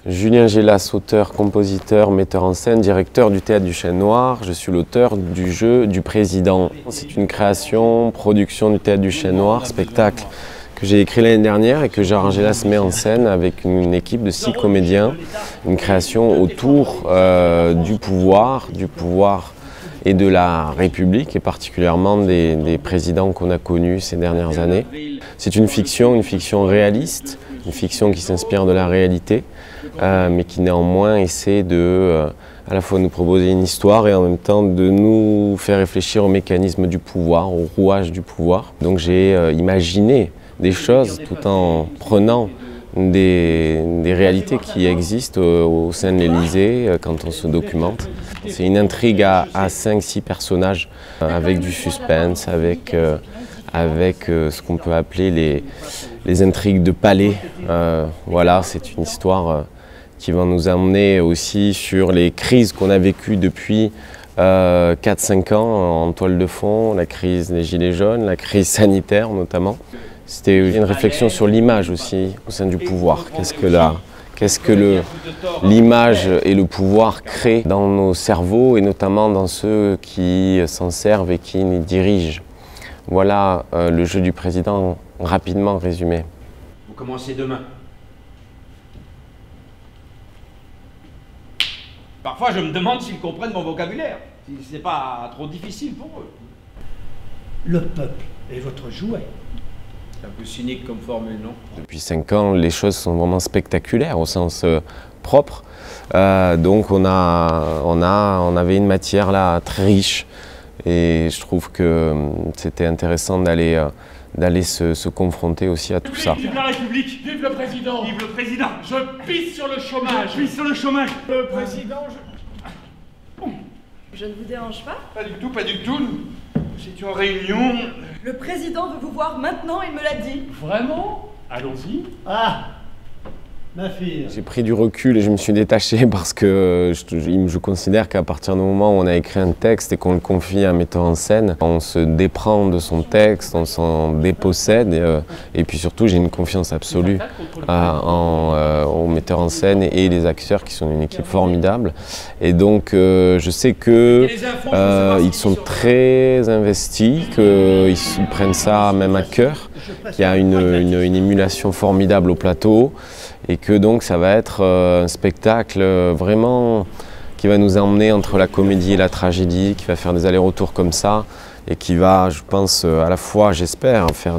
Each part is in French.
Julien Gélas, auteur, compositeur, metteur en scène, directeur du Théâtre du Chêne Noir. Je suis l'auteur du jeu du Président. C'est une création, production du Théâtre du Chêne Noir, spectacle que j'ai écrit l'année dernière et que Julien Gélas met en scène avec une équipe de 6 comédiens. Une création autour du pouvoir et de la République, et particulièrement des présidents qu'on a connus ces dernières années. C'est une fiction réaliste, une fiction qui s'inspire de la réalité, mais qui néanmoins essaie de à la fois nous proposer une histoire et en même temps de nous faire réfléchir aux mécanismes du pouvoir, aux rouages du pouvoir. Donc j'ai imaginé des choses tout en prenant des réalités qui existent au sein de l'Élysée quand on se documente. C'est une intrigue à 5-6 personnages avec du suspense, avec ce qu'on peut appeler les intrigues de palais. Voilà, c'est une histoire qui va nous emmener aussi sur les crises qu'on a vécues depuis 4-5 ans en toile de fond, la crise des Gilets jaunes, la crise sanitaire notamment. C'était une réflexion sur l'image aussi au sein du pouvoir. Qu'est-ce que l'image et le pouvoir créent dans nos cerveaux et notamment dans ceux qui s'en servent et qui nous dirigent. Voilà le jeu du Président rapidement résumé. Vous commencez demain. Parfois, je me demande s'ils comprennent mon vocabulaire. Si c'est pas trop difficile pour eux. Le peuple est votre jouet. C'est un peu cynique comme formule, non? Depuis 5 ans, les choses sont vraiment spectaculaires au sens propre. Donc on avait une matière là très riche et je trouve que c'était intéressant d'aller se confronter aussi à tout ça. Vive la République! Vive le Président! Vive le Président! Je pisse sur le chômage! Je pisse sur le chômage! Le Président, Je ne vous dérange pas? Pas du tout, pas du tout. Nous étions en réunion. Le Président veut vous voir maintenant, il me l'a dit. Vraiment? Allons-y. Ah, ma fille. J'ai pris du recul et je me suis détaché parce que je considère qu'à partir du moment où on a écrit un texte et qu'on le confie à un metteur en scène, on se déprend de son texte, on s'en dépossède et puis surtout j'ai une confiance absolue au metteur en scène et les acteurs qui sont une équipe formidable. Et donc je sais qu'ils sont très investis, qu'ils prennent ça même à cœur, qu'il y a une émulation formidable au plateau. Et que donc ça va être un spectacle vraiment qui va nous emmener entre la comédie et la tragédie, qui va faire des allers-retours comme ça et qui va, je pense, à la fois, j'espère, faire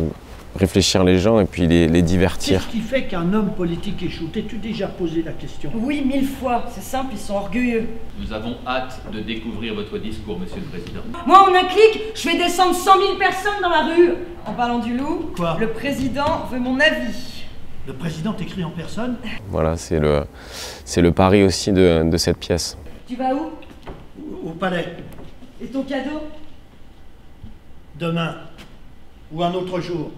réfléchir les gens et puis les divertir. Qu'est-ce qui fait qu'un homme politique échoue? T'es-tu déjà posé la question? Oui, 1000 fois. C'est simple, ils sont orgueilleux. Nous avons hâte de découvrir votre discours, Monsieur le Président. Moi, en un clic, je fais descendre 100 000 personnes dans la rue. En parlant du loup, quoi? Le Président veut mon avis. Le Président t'écrit en personne? Voilà, c'est le pari aussi de cette pièce. Tu vas où? Au palais. Et ton cadeau? Demain. Ou un autre jour.